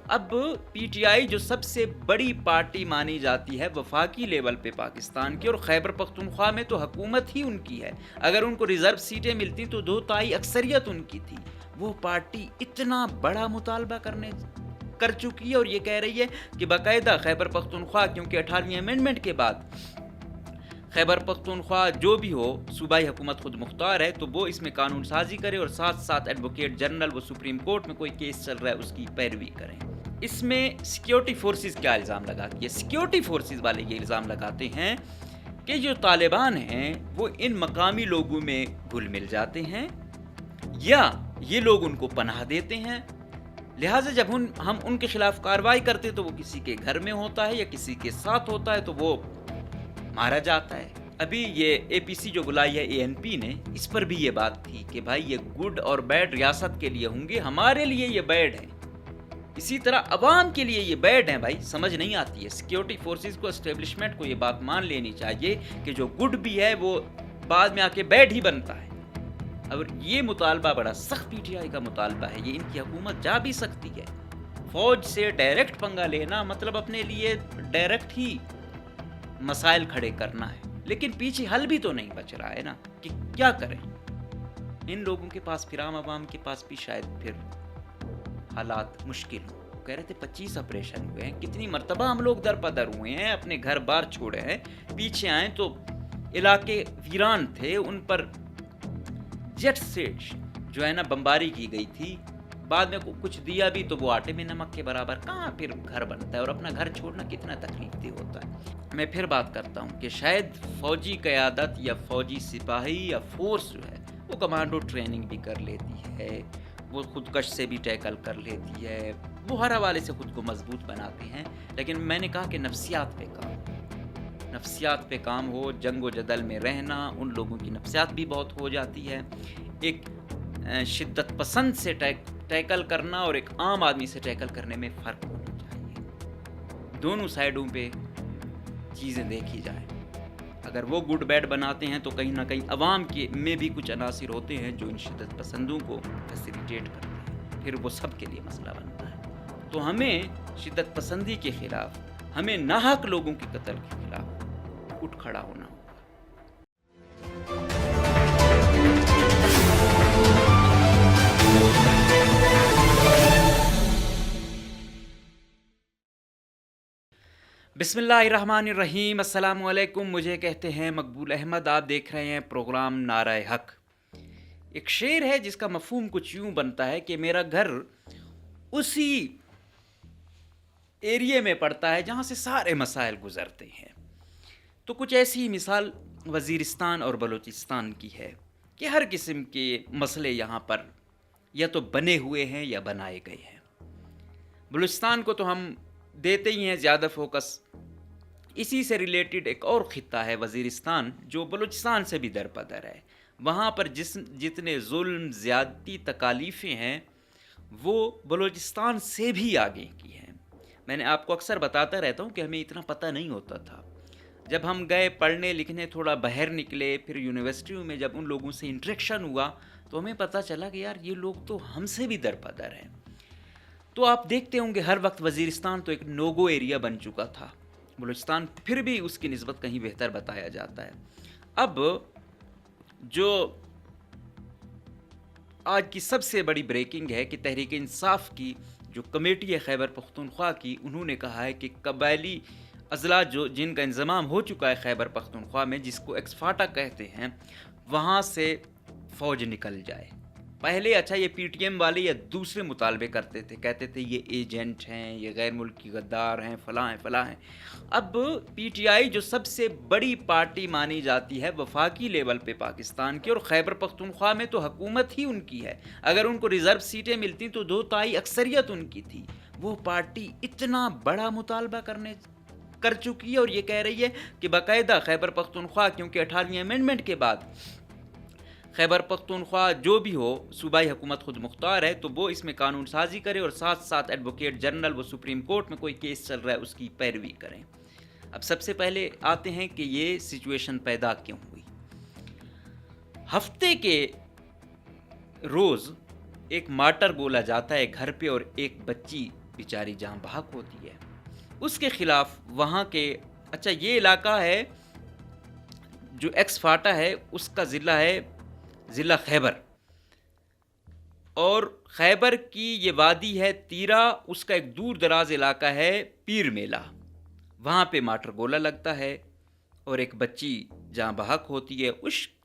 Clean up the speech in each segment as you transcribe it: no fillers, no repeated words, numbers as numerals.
اب P T I جو سب سے بڑی پارٹی مانی جاتی ہے وفاقی لیول پہ پاکستان کی، اور خیبر پختونخوا میں تو حکومت ہی ان کی ہے، اگر ان کو ریزرو سیٹیں ملتی تو 2 تہائی اکثریت ان کی تھی، وہ پارٹی اتنا بڑا مطالبہ کر چکی ہے اور یہ کہہ رہی ہے کہ باقاعدہ خیبر پختونخوا، کیونکہ 18ویں امینڈمنٹ کے بعد خیبر پختونخوا جو بھی ہو صوبائی حکومت خود مختار ہے، تو وہ اس میں قانون سازی کرے اور ساتھ ساتھ ایڈوکیٹ جنرل وہ سپریم کورٹ میں کوئی کیس چل رہا ہے اس کی پیروی کریں۔ اس میں سیکیورٹی فورسز کیا الزام لگاتی ہے؟ سیکیورٹی فورسز والے یہ الزام لگاتے ہیں کہ جو طالبان ہیں وہ ان مقامی لوگوں میں گھل مل جاتے ہیں یا یہ لوگ ان کو پناہ دیتے ہیں، لہٰذا جب ہم ان کے خلاف کارروائی کرتے تو وہ کسی کے گھر میں ہوتا ہے یا کسی کے ساتھ ہوتا ہے تو وہ مارا جاتا ہے۔ ابھی یہ اے پی سی جو بلائی ہے اے این پی نے، اس پر بھی یہ بات تھی کہ بھائی یہ گڈ اور بیڈ ریاست کے لیے ہوں گے، ہمارے لیے یہ بیڈ ہے، اسی طرح عوام کے لیے یہ بیڈ ہیں۔ بھائی سمجھ نہیں آتی ہے، سیکیورٹی فورسز کو، اسٹیبلشمنٹ کو یہ بات مان لینی چاہیے کہ جو گڈ بھی ہے وہ بعد میں آ کے بیڈ ہی بنتا ہے۔ اور یہ مطالبہ بڑا سخت پی ٹی آئی کا مطالبہ ہے، یہ ان کی حکومت جا بھی سکتی ہے۔ فوج سے ڈائریکٹ پنگا لینا مطلب اپنے لیے ڈائریکٹ ہی مسائل کھڑے کرنا ہے، لیکن پیچھے حل بھی تو نہیں بچ رہا ہے نا کہ کیا کریں۔ ان لوگوں کے پاس پھر عام عوام کے پاس بھی شاید پھر حالات مشکل ہوں۔ کہہ رہے تھے 25 آپریشن ہوئے ہیں، کتنی مرتبہ ہم لوگ در پدر ہوئے ہیں، اپنے گھر بار چھوڑے ہیں، پیچھے آئیں تو علاقے ویران تھے، ان پر جیٹ سے جو ہے نا بمباری کی گئی تھی، بعد میں کچھ دیا بھی تو وہ آٹے میں نمک کے برابر، کہاں پھر گھر بنتا ہے، اور اپنا گھر چھوڑنا کتنا تکلیف دہ ہوتا ہے۔ میں پھر بات کرتا ہوں کہ شاید فوجی قیادت یا فوجی سپاہی یا فورس جو ہے وہ کمانڈو ٹریننگ بھی کر لیتی ہے، وہ خودکش سے بھی ٹیکل کر لیتی ہے، وہ ہر حوالے سے خود کو مضبوط بناتے ہیں، لیکن میں نے کہا کہ نفسیات پہ کام ہو، جنگ و جدل میں رہنا، ان لوگوں کی نفسیات بھی بہت ہو جاتی ہے، ایک شدت پسند سے ٹیکل کرنا اور ایک عام آدمی سے ٹیکل کرنے میں فرق ہونا چاہیے، دونوں سائیڈوں پہ چیزیں دیکھی جائیں۔ اگر وہ گڈ بیڈ بناتے ہیں تو کہیں نہ کہیں عوام کے میں بھی کچھ عناصر ہوتے ہیں جو ان شدت پسندوں کو فیسیلیٹیٹ کرتے ہیں، پھر وہ سب کے لیے مسئلہ بنتا ہے۔ تو ہمیں شدت پسندی کے خلاف، ہمیں ناحق لوگوں کے قتل کے خلاف اٹھ کھڑا ہونا ہوگا۔ بسم اللہ الرحمن الرحیم، السلام علیکم، مجھے کہتے ہیں مقبول احمد، آپ دیکھ رہے ہیں پروگرام نعرہ حق۔ ایک شعر ہے جس کا مفہوم کچھ یوں بنتا ہے کہ میرا گھر اسی ایریے میں پڑتا ہے جہاں سے سارے مسائل گزرتے ہیں، تو کچھ ایسی مثال وزیرستان اور بلوچستان کی ہے کہ ہر قسم کے مسئلے یہاں پر یا تو بنے ہوئے ہیں یا بنائے گئے ہیں۔ بلوچستان کو تو ہم دیتے ہی ہیں زیادہ فوکس، اسی سے ریلیٹڈ ایک اور خطہ ہے وزیرستان جو بلوچستان سے بھی درپدر ہے، وہاں پر جتنے ظلم، زیادتی، تکالیفیں ہیں وہ بلوچستان سے بھی آگے کی ہیں۔ میں نے آپ کو اکثر بتاتا رہتا ہوں کہ ہمیں اتنا پتہ نہیں ہوتا تھا، جب ہم گئے پڑھنے لکھنے، تھوڑا باہر نکلے، پھر یونیورسٹیوں میں جب ان لوگوں سے انٹریکشن ہوا تو ہمیں پتہ چلا کہ یار یہ لوگ تو ہم سے بھی درپدر ہیں۔ تو آپ دیکھتے ہوں گے ہر وقت وزیرستان تو ایک نوگو ایریا بن چکا تھا، بلوچستان پھر بھی اس کی نسبت کہیں بہتر بتایا جاتا ہے۔ اب جو آج کی سب سے بڑی بریکنگ ہے کہ تحریک انصاف کی جو کمیٹی ہے خیبر پختونخوا کی، انہوں نے کہا ہے کہ قبائلی اضلاع جن کا انضمام ہو چکا ہے خیبر پختونخوا میں، جس کو ایکسفاٹا کہتے ہیں، وہاں سے فوج نکل جائے۔ پہلے اچھا یہ پی ٹی ایم والے یا دوسرے مطالبے کرتے تھے، کہتے تھے یہ ایجنٹ ہیں، یہ غیر ملکی غدار ہیں، فلاں ہیں فلاں ہیں۔ اب پی ٹی آئی جو سب سے بڑی پارٹی مانی جاتی ہے وفاقی لیول پہ پاکستان کی، اور خیبر پختونخوا میں تو حکومت ہی ان کی ہے، اگر ان کو ریزرو سیٹیں ملتی تو 2 تہائی اکثریت ان کی تھی، وہ پارٹی اتنا بڑا مطالبہ کر چکی ہے اور یہ کہہ رہی ہے کہ باقاعدہ خیبر پختونخوا، کیونکہ 18ویں امینڈمنٹ کے بعد خیبر پختونخوا جو بھی ہو صوبائی حکومت خود مختار ہے، تو وہ اس میں قانون سازی کرے اور ساتھ ساتھ ایڈوکیٹ جنرل وہ سپریم کورٹ میں کوئی کیس چل رہا ہے اس کی پیروی کریں۔ اب سب سے پہلے آتے ہیں کہ یہ سچویشن پیدا کیوں ہوئی۔ ہفتے کے روز ایک مارٹر بولا جاتا ہے گھر پہ، اور ایک بچی بیچاری جہاں بحق ہوتی ہے. اس کے خلاف وہاں کے اچھا یہ علاقہ ہے جو ایکس فاٹا ہے اس کا ضلع ہے ضلع خیبر، اور خیبر کی یہ وادی ہے تیرا، اس کا ایک دور دراز علاقہ ہے پیر میلہ، وہاں پہ ماٹر گولا لگتا ہے اور ایک بچی جہاں بحق ہوتی ہے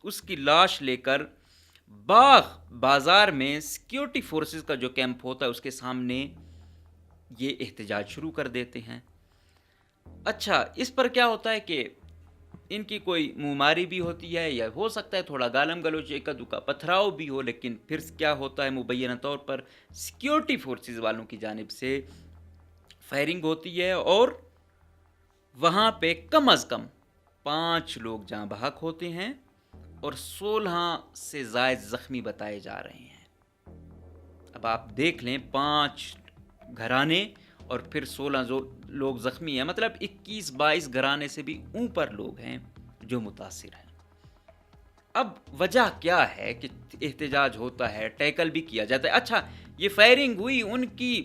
اس کی لاش لے کر باغ بازار میں سیکیورٹی فورسز کا جو کیمپ ہوتا ہے اس کے سامنے یہ احتجاج شروع کر دیتے ہیں. اچھا اس پر کیا ہوتا ہے کہ ان کی کوئی منماری بھی ہوتی ہے یا ہو سکتا ہے تھوڑا گالم گلوچ ایک دکا پتھراؤ بھی ہو، لیکن پھر کیا ہوتا ہے مبینہ طور پر سیکیورٹی فورسز والوں کی جانب سے فائرنگ ہوتی ہے اور وہاں پہ کم از کم 5 لوگ جاں بحق ہوتے ہیں اور 16 سے زائد زخمی بتائے جا رہے ہیں. اب آپ دیکھ لیں 5 گھرانے اور پھر 16 لوگ زخمی ہیں، مطلب 21-22 گھرانے سے بھی اوپر لوگ ہیں جو متاثر ہیں. اب وجہ کیا ہے کہ احتجاج ہوتا ہے، ٹیکل بھی کیا جاتا ہے. اچھا یہ فائرنگ ہوئی، ان کی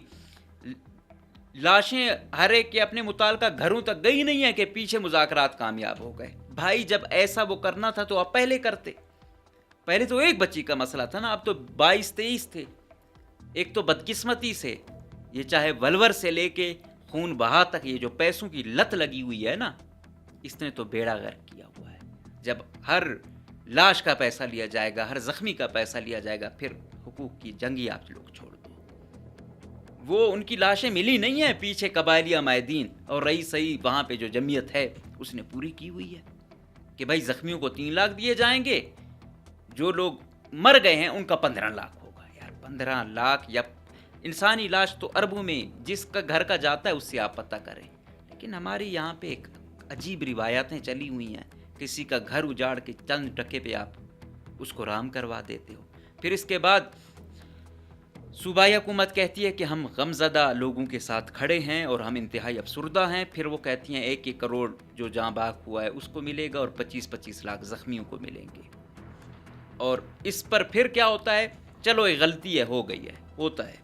لاشیں ہر ایک کے اپنے متعلقہ گھروں تک گئی نہیں ہے کہ پیچھے مذاکرات کامیاب ہو گئے. بھائی جب ایسا وہ کرنا تھا تو آپ پہلے کرتے. پہلے تو ایک بچی کا مسئلہ تھا نا، اب تو 22-23 تھے. ایک تو بدقسمتی سے یہ چاہے ولور سے لے کے خون بہا تک یہ جو پیسوں کی لت لگی ہوئی ہے نا، اس نے تو بیڑا غرق کیا ہوا ہے. جب ہر لاش کا پیسہ لیا جائے گا، ہر زخمی کا پیسہ لیا جائے گا، پھر حقوق کی جنگی آپ لوگ چھوڑ دو. وہ ان کی لاشیں ملی نہیں ہیں، پیچھے قبائلی عمائدین اور رئی سئی وہاں پہ جو جمعیت ہے اس نے پوری کی ہوئی ہے کہ بھائی زخمیوں کو 3 لاکھ دیے جائیں گے، جو لوگ مر گئے ہیں ان کا 15 لاکھ ہوگا. یار 15 لاکھ یا انسانی لاش تو اربوں میں جس کا گھر کا جاتا ہے اس سے آپ پتہ کریں. لیکن ہماری یہاں پہ ایک عجیب روایتیں چلی ہوئی ہیں، کسی کا گھر اجاڑ کے چند ٹکے پہ آپ اس کو رام کروا دیتے ہو. پھر اس کے بعد صوبائی حکومت کہتی ہے کہ ہم غمزدہ لوگوں کے ساتھ کھڑے ہیں اور ہم انتہائی افسردہ ہیں. پھر وہ کہتی ہیں 1 کروڑ جو جاں بحق ہوا ہے اس کو ملے گا اور 25-25 لاکھ زخمیوں کو ملیں گے. اور اس پر پھر کیا ہوتا ہے، چلو یہ غلطی ہے، ہو گئی ہے، ہوتا ہے،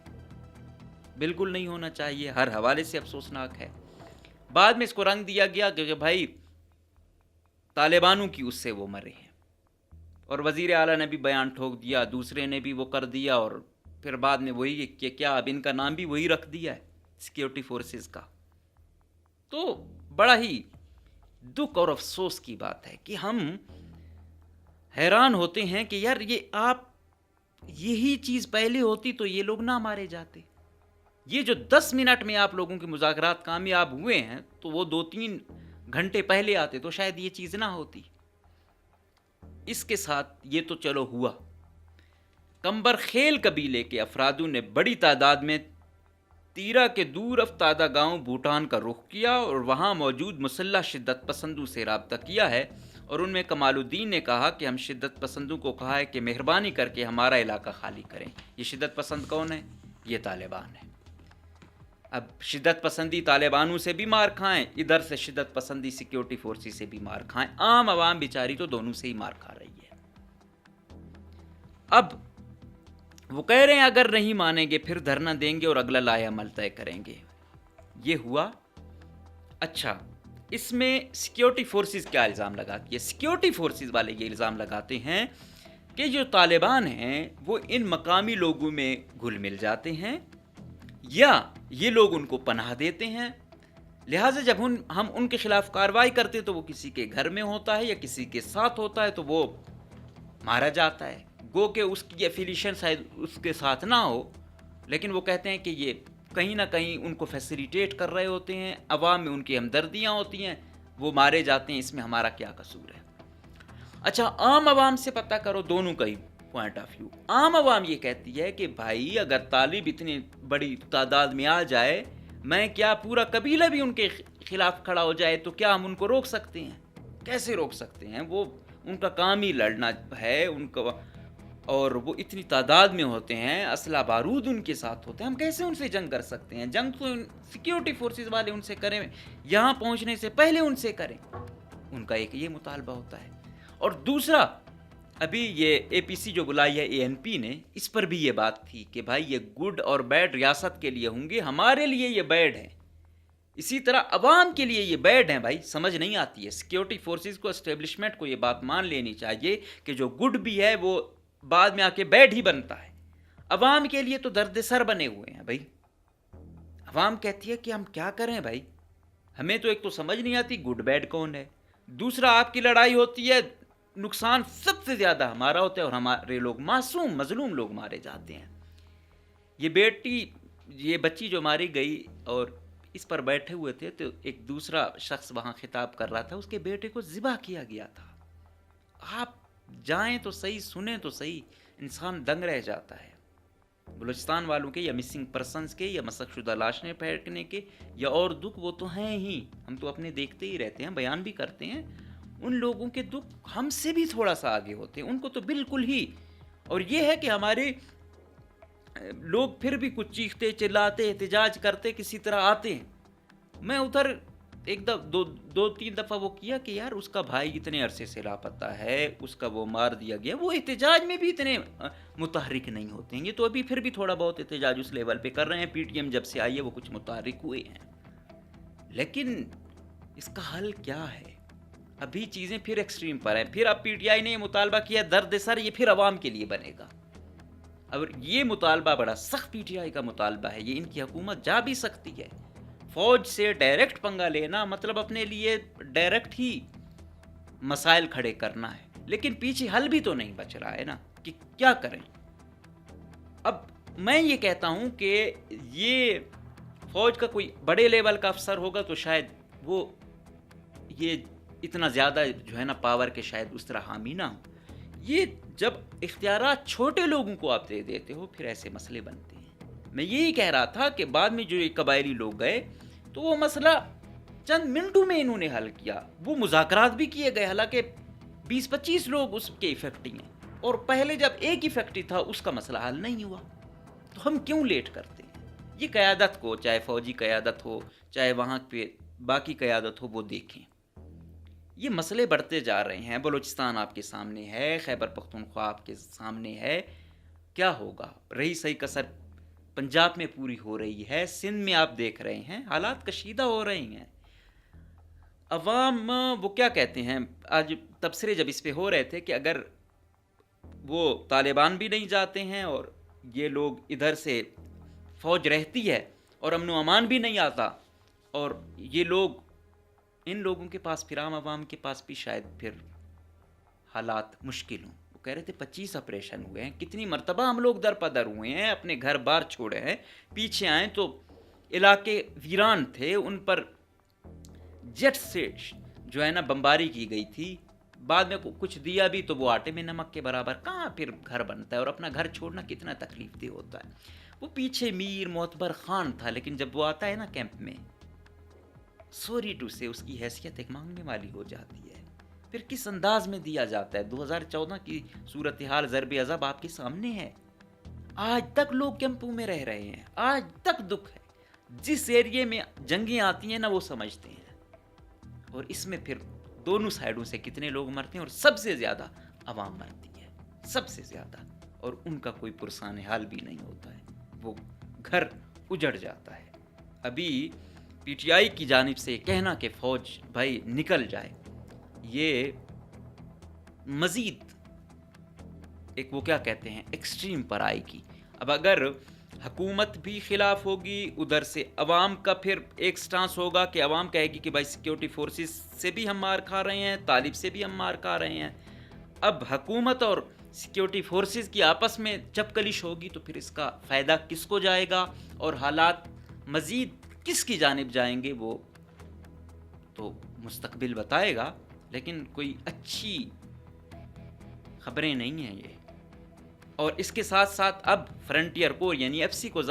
بالکل نہیں ہونا چاہیے، ہر حوالے سے افسوسناک ہے. بعد میں اس کو رنگ دیا گیا کہ بھائی طالبانوں کی اس سے وہ مرے ہیں، اور وزیر اعلیٰ نے بھی بیان ٹھوک دیا، دوسرے نے بھی وہ کر دیا، اور پھر بعد میں وہی کہ کیا اب ان کا نام بھی وہی رکھ دیا ہے سیکیورٹی فورسز کا. تو بڑا ہی دکھ اور افسوس کی بات ہے کہ ہم حیران ہوتے ہیں کہ یار یہ آپ یہی چیز پہلے ہوتی تو یہ لوگ نہ مارے جاتے. یہ جو 10 منٹ میں آپ لوگوں کے مذاکرات کامیاب ہوئے ہیں تو وہ 2-3 گھنٹے پہلے آتے تو شاید یہ چیز نہ ہوتی. اس کے ساتھ یہ تو چلو ہوا. کمبر خیل قبیلے کے افرادوں نے بڑی تعداد میں تیرا کے دور افتادہ گاؤں بھوٹان کا رخ کیا اور وہاں موجود مسلح شدت پسندوں سے رابطہ کیا ہے، اور ان میں کمال الدین نے کہا کہ ہم شدت پسندوں کو کہا ہے کہ مہربانی کر کے ہمارا علاقہ خالی کریں. یہ شدت پسند کون ہے؟ یہ طالبان ہے. اب شدت پسندی طالبانوں سے بھی مار کھائیں، ادھر سے شدت پسندی سیکیورٹی فورسز سے بھی مار کھائیں، عام عوام بیچاری تو دونوں سے ہی مار کھا رہی ہے. اب وہ کہہ رہے ہیں اگر نہیں مانیں گے پھر دھرنا دیں گے اور اگلا لائحہ عمل طے کریں گے. یہ ہوا. اچھا اس میں سیکیورٹی فورسز کیا الزام لگاتی ہے؟ سیکیورٹی فورسز والے یہ الزام لگاتے ہیں کہ جو طالبان ہیں وہ ان مقامی لوگوں میں گھل مل جاتے ہیں یا یہ لوگ ان کو پناہ دیتے ہیں، لہٰذا جب ہم ان کے خلاف کارروائی کرتے تو وہ کسی کے گھر میں ہوتا ہے یا کسی کے ساتھ ہوتا ہے تو وہ مارا جاتا ہے. گو کہ اس کی ایفیلیشن شاید اس کے ساتھ نہ ہو، لیکن وہ کہتے ہیں کہ یہ کہیں نہ کہیں ان کو فیسیلیٹیٹ کر رہے ہوتے ہیں، عوام میں ان کی ہمدردیاں ہوتی ہیں، وہ مارے جاتے ہیں، اس میں ہمارا کیا قصور ہے. اچھا عام عوام سے پتہ کرو دونوں کا ہی پوائنٹ آف ویو. عام عوام یہ کہتی ہے کہ بھائی اگر طالب اتنی بڑی تعداد میں آ جائے، میں کیا پورا قبیلہ بھی ان کے خلاف کھڑا ہو جائے تو کیا ہم ان کو روک سکتے ہیں؟ کیسے روک سکتے ہیں؟ وہ ان کا کام ہی لڑنا ہے ان کا، اور وہ اتنی تعداد میں ہوتے ہیں، اسلحہ بارود ان کے ساتھ ہوتے ہیں، ہم کیسے ان سے جنگ کر سکتے ہیں؟ جنگ تو سیکیورٹی فورسز والے ان سے کریں، یہاں پہنچنے سے پہلے ان سے کریں. ان کا ایک یہ مطالبہ ہوتا ہے. اور دوسرا ابھی یہ اے پی سی جو بلائی ہے اے این پی نے، اس پر بھی یہ بات تھی کہ بھائی یہ گڈ اور بیڈ ریاست کے لیے ہوں گے، ہمارے لیے یہ بیڈ ہیں، اسی طرح عوام کے لیے یہ بیڈ ہیں. بھائی سمجھ نہیں آتی ہے. سیکیورٹی فورسز کو، اسٹیبلشمنٹ کو یہ بات مان لینی چاہیے کہ جو گڈ بھی ہے وہ بعد میں آ کے بیڈ ہی بنتا ہے. عوام کے لیے تو درد سر بنے ہوئے ہیں. بھائی عوام کہتی ہے کہ ہم کیا کریں بھائی، ہمیں تو ایک تو سمجھ نہیں آتی گڈ بیڈ کون ہے، دوسرا آپ کی لڑائی ہوتی ہے، نقصان سب سے زیادہ ہمارا ہوتا ہے اور ہمارے لوگ معصوم مظلوم لوگ مارے جاتے ہیں. یہ بچی جو ماری گئی اور اس پر بیٹھے ہوئے تھے تو ایک دوسرا شخص وہاں خطاب کر رہا تھا، اس کے بیٹے کو ذبح کیا گیا تھا. آپ جائیں تو صحیح، سنیں تو صحیح، انسان دنگ رہ جاتا ہے. بلوچستان والوں کے یا مسنگ پرسنز کے یا مسخ شدہ لاشیں پھینکنے کے یا اور دکھ وہ تو ہیں ہی، ہم تو اپنے دیکھتے ہی رہتے ہیں، بیان بھی کرتے ہیں. ان لوگوں کے دکھ ہم سے بھی تھوڑا سا آگے ہوتے ہیں، ان کو تو بالکل ہی. اور یہ ہے کہ ہمارے لوگ پھر بھی کچھ چیختے چلاتے احتجاج کرتے کسی طرح آتے ہیں. میں ادھر ایک دو تین دفعہ وہ کیا کہ یار اس کا بھائی اتنے عرصے سے لاپتہ ہے، اس کا وہ مار دیا گیا، وہ احتجاج میں بھی اتنے متحرک نہیں ہوتے ہیں. یہ تو ابھی پھر بھی تھوڑا بہت احتجاج اس لیول پہ کر رہے ہیں، پی ٹی ایم جب سے آئی ہے وہ کچھ متحرک ہوئے ہیں. لیکن اس کا حل کیا ہے؟ ابھی چیزیں پھر ایکسٹریم پر ہیں. پھر اب پی ٹی آئی نے یہ مطالبہ کیا درد سر، یہ پھر عوام کے لیے بنے گا. اور یہ مطالبہ بڑا سخت پی ٹی آئی کا مطالبہ ہے، یہ ان کی حکومت جا بھی سکتی ہے. فوج سے ڈائریکٹ پنگا لینا مطلب اپنے لیے ڈائریکٹ ہی مسائل کھڑے کرنا ہے. لیکن پیچھے حل بھی تو نہیں بچ رہا ہے نا کہ کیا کریں. اب میں یہ کہتا ہوں کہ یہ فوج کا کوئی بڑے لیول کا افسر ہوگا تو شاید وہ یہ اتنا زیادہ جو ہے نا پاور کے شاید اس طرح حامی نہ ہو. یہ جب اختیارات چھوٹے لوگوں کو آپ دے دیتے ہو پھر ایسے مسئلے بنتے ہیں. میں یہی کہہ رہا تھا کہ بعد میں جو یہ قبائلی لوگ گئے تو وہ مسئلہ چند منٹوں میں انہوں نے حل کیا. وہ مذاکرات بھی کیے گئے، حالانکہ 20-25 لوگ اس کے افیکٹنگ ہیں، اور پہلے جب ایک افیکٹی تھا اس کا مسئلہ حل نہیں ہوا. تو ہم کیوں لیٹ کرتے ہیں؟ یہ قیادت کو، چاہے فوجی قیادت ہو چاہے وہاں پہ باقی قیادت ہو، وہ دیکھیں. یہ مسئلے بڑھتے جا رہے ہیں. بلوچستان آپ کے سامنے ہے، خیبر پختونخوا آپ کے سامنے ہے. کیا ہوگا؟ رہی صحیح کسر پنجاب میں پوری ہو رہی ہے، سندھ میں آپ دیکھ رہے ہیں حالات کشیدہ ہو رہے ہیں. عوام وہ کیا کہتے ہیں، آج تبصرے جب اس پہ ہو رہے تھے کہ اگر وہ طالبان بھی نہیں جاتے ہیں اور یہ لوگ ادھر سے فوج رہتی ہے اور امن و امان بھی نہیں آتا، اور یہ لوگ ان لوگوں کے پاس پھر عام عوام کے پاس بھی شاید پھر حالات مشکل ہوں. وہ کہہ رہے تھے 25 آپریشن ہوئے ہیں، کتنی مرتبہ ہم لوگ در پدر ہوئے ہیں، اپنے گھر بار چھوڑے ہیں، پیچھے آئیں تو علاقے ویران تھے، ان پر جیٹ سے جو ہے نا بمباری کی گئی تھی. بعد میں کچھ دیا بھی تو وہ آٹے میں نمک کے برابر. کہاں پھر گھر بنتا ہے؟ اور اپنا گھر چھوڑنا کتنا تکلیف دہ ہوتا ہے. وہ پیچھے میر معتبر خان تھا، لیکن جب وہ آتا ہے نا کیمپ میں، سوری ٹو سے اس کی حیثیت ایک مانگنے والی ہو جاتی ہے. پھر کس انداز میں دیا جاتا ہے. 2014 کی صورتحال ضرب عذاب آپ کے سامنے ہے. آج تک لوگ کیمپوں میں رہ رہے ہیں، آج تک دکھ ہے. جس ایریے میں جنگیں آتی ہیں نا وہ سمجھتے ہیں، اور اس میں پھر دونوں سائیڈوں سے کتنے لوگ مرتے ہیں، اور سب سے زیادہ عوام مرتی ہے، سب سے زیادہ. اور ان کا کوئی پرسان حال بھی نہیں ہوتا ہے، وہ گھر اجڑ جاتا ہے. ابھی پی ٹی آئی کی جانب سے کہنا کہ فوج بھائی نکل جائے، یہ مزید ایک وہ کیا کہتے ہیں ایکسٹریم پر آئے گی. اب اگر حکومت بھی خلاف ہوگی، ادھر سے عوام کا پھر ایک سٹانس ہوگا کہ عوام کہے گی کہ بھائی سیکیورٹی فورسز سے بھی ہم مار کھا رہے ہیں، طالب سے بھی ہم مار کھا رہے ہیں. اب حکومت اور سیکیورٹی فورسز کی آپس میں جب کلش ہوگی تو پھر اس کا فائدہ کس کو جائے گا، اور حالات مزید کس کی جانب جائیں گے وہ تو مستقبل بتائے گا. لیکن کوئی اچھی خبریں نہیں ہیں یہ. اور اس کے ساتھ ساتھ اب فرنٹیئر کور یعنی ایف سی کو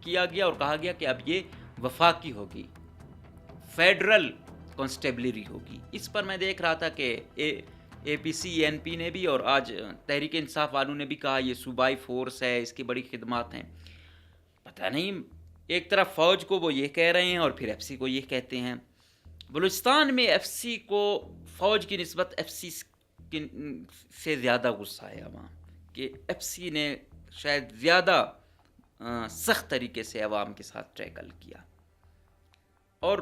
کیا گیا اور کہا گیا کہ اب یہ وفاقی ہوگی، فیڈرل کانسٹیبلری ہوگی. اس پر میں دیکھ رہا تھا کہ اے پی سی این پی نے بھی اور آج تحریک انصاف والوں نے بھی کہا یہ صوبائی فورس ہے، اس کی بڑی خدمات ہیں. پتہ نہیں ایک طرف فوج کو وہ یہ کہہ رہے ہیں اور پھر ایف سی کو یہ کہتے ہیں. بلوچستان میں ایف سی کو فوج کی نسبت ایف سی سے زیادہ غصہ ہے عوام کہ ایف سی نے شاید زیادہ سخت طریقے سے عوام کے ساتھ ٹیکل کیا. اور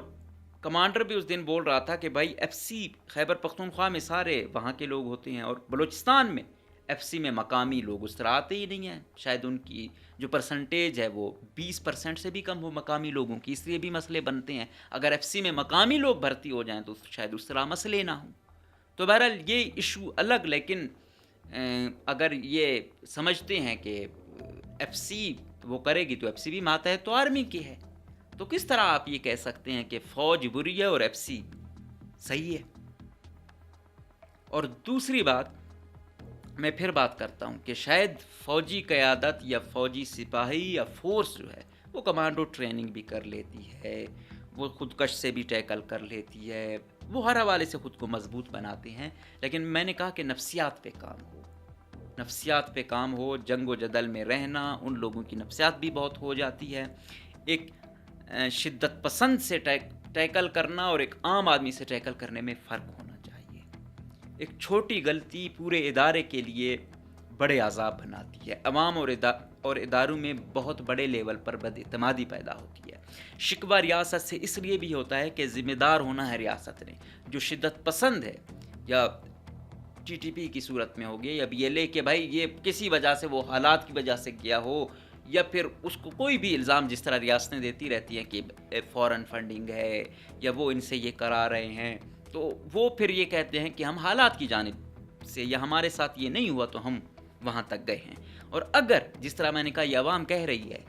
کمانڈر بھی اس دن بول رہا تھا کہ بھائی ایف سی خیبر پختونخوا میں سارے وہاں کے لوگ ہوتے ہیں اور بلوچستان میں ایف سی میں مقامی لوگ اس طرح آتے ہی نہیں ہیں. شاید ان کی جو پرسنٹیج ہے وہ 20% سے بھی کم ہو مقامی لوگوں کی، اس لیے بھی مسئلے بنتے ہیں. اگر ایف سی میں مقامی لوگ بھرتی ہو جائیں تو شاید اس طرح مسئلے نہ ہوں. تو بہرحال یہ ایشو الگ، لیکن اگر یہ سمجھتے ہیں کہ ایف سی وہ کرے گی تو ایف سی بھی ماتحت تو آرمی کی ہے، تو کس طرح آپ یہ کہہ سکتے ہیں کہ فوج بری ہے اور ایف سی صحیح ہے؟ اور دوسری بات میں پھر بات کرتا ہوں کہ شاید فوجی قیادت یا فوجی سپاہی یا فورس جو ہے وہ کمانڈو ٹریننگ بھی کر لیتی ہے، وہ خودکش سے بھی ٹیکل کر لیتی ہے، وہ ہر حوالے سے خود کو مضبوط بناتے ہیں. لیکن میں نے کہا کہ نفسیات پہ کام ہو، نفسیات پہ کام ہو. جنگ و جدل میں رہنا ان لوگوں کی نفسیات بھی بہت ہو جاتی ہے. ایک شدت پسند سے ٹیکل کرنا اور ایک عام آدمی سے ٹیکل کرنے میں فرق ہونا چاہیے. ایک چھوٹی غلطی پورے ادارے کے لیے بڑے عذاب بناتی ہے. عوام اور اداروں میں بہت بڑے لیول پر بد اعتمادی پیدا ہوتی ہے. شکوہ ریاست سے اس لیے بھی ہوتا ہے کہ ذمہ دار ہونا ہے ریاست نے. جو شدت پسند ہے یا ٹی ٹی پی کی صورت میں ہوگی یا بی ایل اے کہ بھائی یہ کسی وجہ سے وہ حالات کی وجہ سے کیا ہو، یا پھر اس کو کوئی بھی الزام جس طرح ریاستیں دیتی رہتی ہیں کہ فورن فنڈنگ ہے یا وہ ان سے یہ کرا رہے ہیں، تو وہ پھر یہ کہتے ہیں کہ ہم حالات کی جانب سے یا ہمارے ساتھ یہ نہیں ہوا تو ہم وہاں تک گئے ہیں. اور اگر جس طرح میں نے کہا یہ عوام کہہ رہی ہے،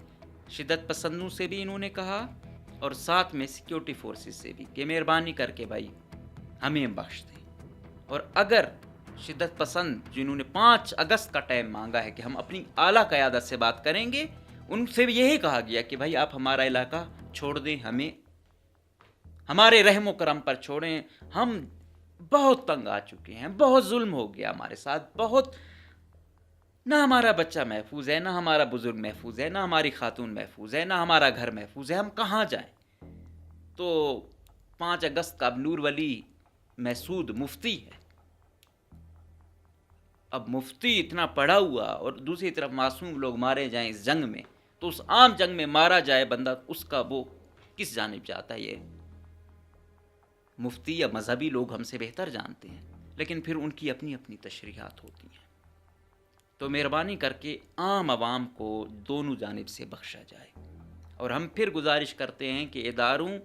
شدت پسندوں سے بھی انہوں نے کہا اور ساتھ میں سیکیورٹی فورسز سے بھی کہ مہربانی کر کے بھائی ہمیں بخش دیں. اور اگر شدت پسند جنہوں نے 5 اگست کا ٹائم مانگا ہے کہ ہم اپنی اعلیٰ قیادت سے بات کریں گے، ان سے بھی یہی کہا گیا کہ بھائی آپ ہمارا علاقہ چھوڑ دیں، ہمیں ہمارے رحم و کرم پر چھوڑیں. ہم بہت تنگ آ چکے ہیں، بہت ظلم ہو گیا ہمارے ساتھ، بہت نہ ہمارا بچہ محفوظ ہے، نہ ہمارا بزرگ محفوظ ہے، نہ ہماری خاتون محفوظ ہے، نہ ہمارا گھر محفوظ ہے، ہم کہاں جائیں؟ تو 5 اگست کا اب نور ولی محسود مفتی ہے. اب مفتی اتنا پڑھا ہوا اور دوسری طرف معصوم لوگ مارے جائیں اس جنگ میں، تو اس عام جنگ میں مارا جائے بندہ، اس کا وہ کس جانب جاتا ہے؟ یہ مفتی یا مذہبی لوگ ہم سے بہتر جانتے ہیں، لیکن پھر ان کی اپنی اپنی تشریحات ہوتی ہیں. تو مہربانی کر کے عام عوام کو دونوں جانب سے بخشا جائے. اور ہم پھر گزارش کرتے ہیں کہ اداروں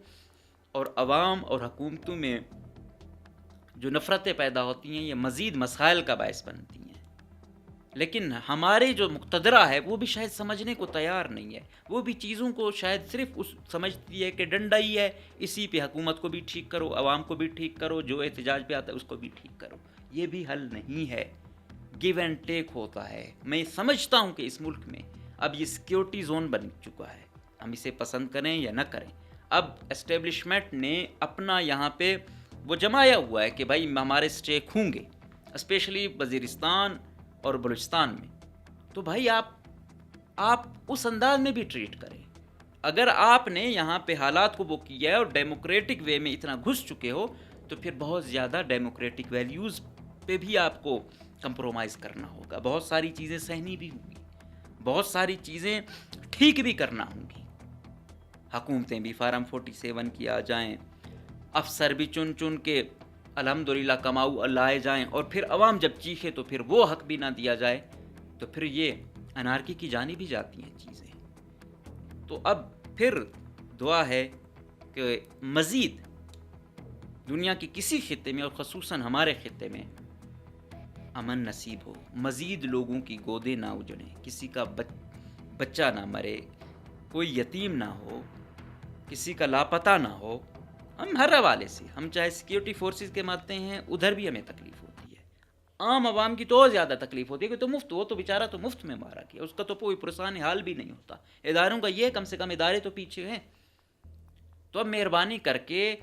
اور عوام اور حکومتوں میں جو نفرتیں پیدا ہوتی ہیں یہ مزید مسائل کا باعث بنتی ہیں. لیکن ہمارے جو مقتدرہ ہے وہ بھی شاید سمجھنے کو تیار نہیں ہے. وہ بھی چیزوں کو شاید صرف سمجھتی ہے کہ ڈنڈا ہی ہے، اسی پہ حکومت کو بھی ٹھیک کرو، عوام کو بھی ٹھیک کرو، جو احتجاج پہ آتا ہے اس کو بھی ٹھیک کرو. یہ بھی حل نہیں ہے. گیو اینڈ ٹیک ہوتا ہے. میں سمجھتا ہوں کہ اس ملک میں اب یہ سیکیورٹی زون بن چکا ہے، ہم اسے پسند کریں یا نہ کریں. اب اسٹیبلشمنٹ نے اپنا یہاں پہ وہ جمایا ہوا ہے کہ بھائی ہمارے سٹیک ہوں گے، اسپیشلی وزیرستان اور بلوچستان میں. تو بھائی آپ اس انداز میں بھی ٹریٹ کریں. اگر آپ نے یہاں پہ حالات کو وہ کیا ہے اور ڈیموکریٹک وے میں اتنا گھس چکے ہو تو پھر بہت زیادہ ڈیموکریٹک ویلیوز پہ بھی آپ کو کمپرومائز کرنا ہوگا. بہت ساری چیزیں سہنی بھی ہوں گی، بہت ساری چیزیں ٹھیک بھی کرنا ہوں گی. حکومتیں بھی فارم 47 کی آ جائیں، افسر بھی چن کے الحمدللہ کماؤ لائے جائیں، اور پھر عوام جب چیخے تو پھر وہ حق بھی نہ دیا جائے، تو پھر یہ انارکی کی جانب بھی جاتی ہیں چیزیں. تو اب پھر دعا ہے کہ مزید دنیا کے کسی خطے میں اور خصوصاً ہمارے خطے میں امن نصیب ہو، مزید لوگوں کی گودیں نہ اجڑیں، کسی کا بچہ نہ مرے، کوئی یتیم نہ ہو، کسی کا لاپتہ نہ ہو. ہم ہر حوالے سے، ہم چاہے سیکیورٹی فورسز کے مانتے ہیں ادھر بھی ہمیں تکلیف ہوتی ہے. عام عوام کی تو اور زیادہ تکلیف ہوتی ہے کہ تو مفت، وہ تو بیچارہ تو مفت میں مارا گیا، اس کا تو کوئی پرسان حال بھی نہیں ہوتا. اداروں کا یہ کم سے کم ادارے تو پیچھے ہیں. تو اب مہربانی کر کے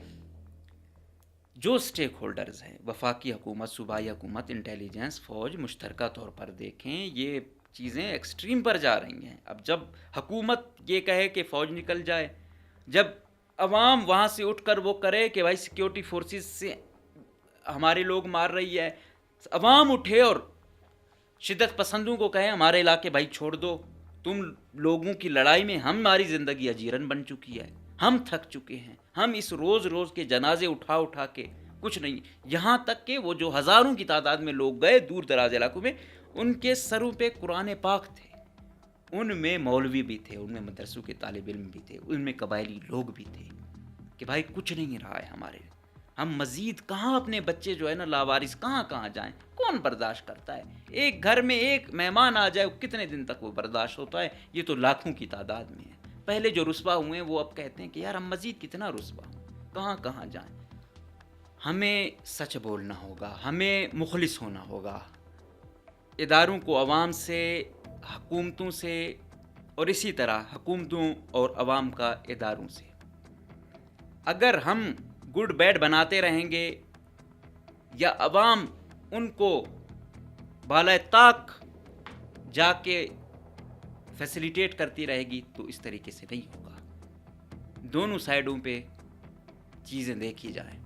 جو سٹیک ہولڈرز ہیں، وفاقی حکومت، صوبائی حکومت، انٹیلیجنس، فوج، مشترکہ طور پر دیکھیں یہ چیزیں ایکسٹریم پر جا رہی ہیں. اب جب حکومت یہ کہے کہ فوج نکل جائے، جب عوام وہاں سے اٹھ کر وہ کرے کہ بھائی سیکیورٹی فورسز سے ہمارے لوگ مار رہی ہے، عوام اٹھے اور شدت پسندوں کو کہیں ہمارے علاقے بھائی چھوڑ دو، تم لوگوں کی لڑائی میں ہماری زندگی اجیرن بن چکی ہے، ہم تھک چکے ہیں، ہم اس روز روز کے جنازے اٹھا اٹھا کے کچھ نہیں. یہاں تک کہ وہ جو ہزاروں کی تعداد میں لوگ گئے دور دراز علاقوں میں، ان کے سروں پہ قرآن پاک تھے، ان میں مولوی بھی تھے، ان میں مدرسوں کے طالب علم بھی تھے، ان میں قبائلی لوگ بھی تھے کہ بھائی کچھ نہیں رہا ہے ہمارے، ہم مزید کہاں اپنے بچے جو ہے نا لاوارث کہاں جائیں، کون برداشت کرتا ہے؟ ایک گھر میں ایک مہمان آ جائے کتنے دن تک وہ برداشت ہوتا ہے؟ یہ تو لاکھوں کی تعداد میں ہے. پہلے جو رسوا ہوئے ہیں وہ اب کہتے ہیں کہ یار ہم مزید کتنا رسوا کہاں جائیں. ہمیں سچ بولنا ہوگا، ہمیں مخلص ہونا ہوگا، اداروں کو عوام سے، حکومتوں سے، اور اسی طرح حکومتوں اور عوام کا اداروں سے. اگر ہم گڈ بیڈ بناتے رہیں گے یا عوام ان کو بالائے طاق جا کے فیسیلیٹیٹ کرتی رہے گی تو اس طریقے سے نہیں ہوگا. دونوں سائیڈوں پہ چیزیں دیکھی جائیں.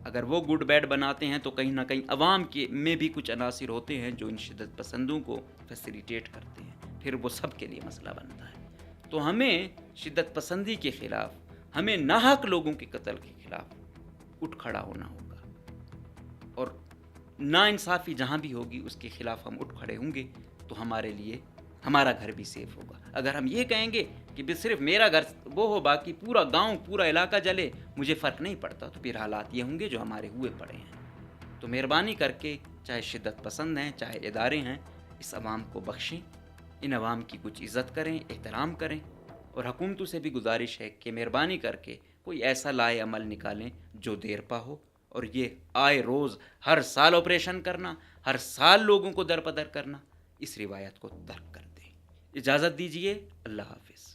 اگر وہ گڈ بیڈ بناتے ہیں تو کہیں نہ کہیں عوام کے میں بھی کچھ عناصر ہوتے ہیں جو ان شدت پسندوں کو فیسیلیٹیٹ کرتے ہیں، پھر وہ سب کے لیے مسئلہ بنتا ہے. تو ہمیں شدت پسندی کے خلاف، ہمیں ناحق لوگوں کے قتل کے خلاف اٹھ کھڑا ہونا ہوگا، اور ناانصافی جہاں بھی ہوگی اس کے خلاف ہم اٹھ کھڑے ہوں گے تو ہمارے لیے ہمارا گھر بھی سیف ہوگا. اگر ہم یہ کہیں گے کہ صرف میرا گھر وہ ہو باقی پورا گاؤں پورا علاقہ جلے مجھے فرق نہیں پڑتا، تو پھر حالات یہ ہوں گے جو ہمارے ہوئے پڑے ہیں. تو مہربانی کر کے چاہے شدت پسند ہیں چاہے ادارے ہیں، اس عوام کو بخشیں، ان عوام کی کچھ عزت کریں، احترام کریں. اور حکومتوں سے بھی گزارش ہے کہ مہربانی کر کے کوئی ایسا لائے عمل نکالیں جو دیر پا ہو. اور یہ آئے روز ہر سال آپریشن کرنا، ہر سال لوگوں کو درپدر کرنا، اس روایت کو ترک کر دیں. اجازت دیجیے، اللہ حافظ.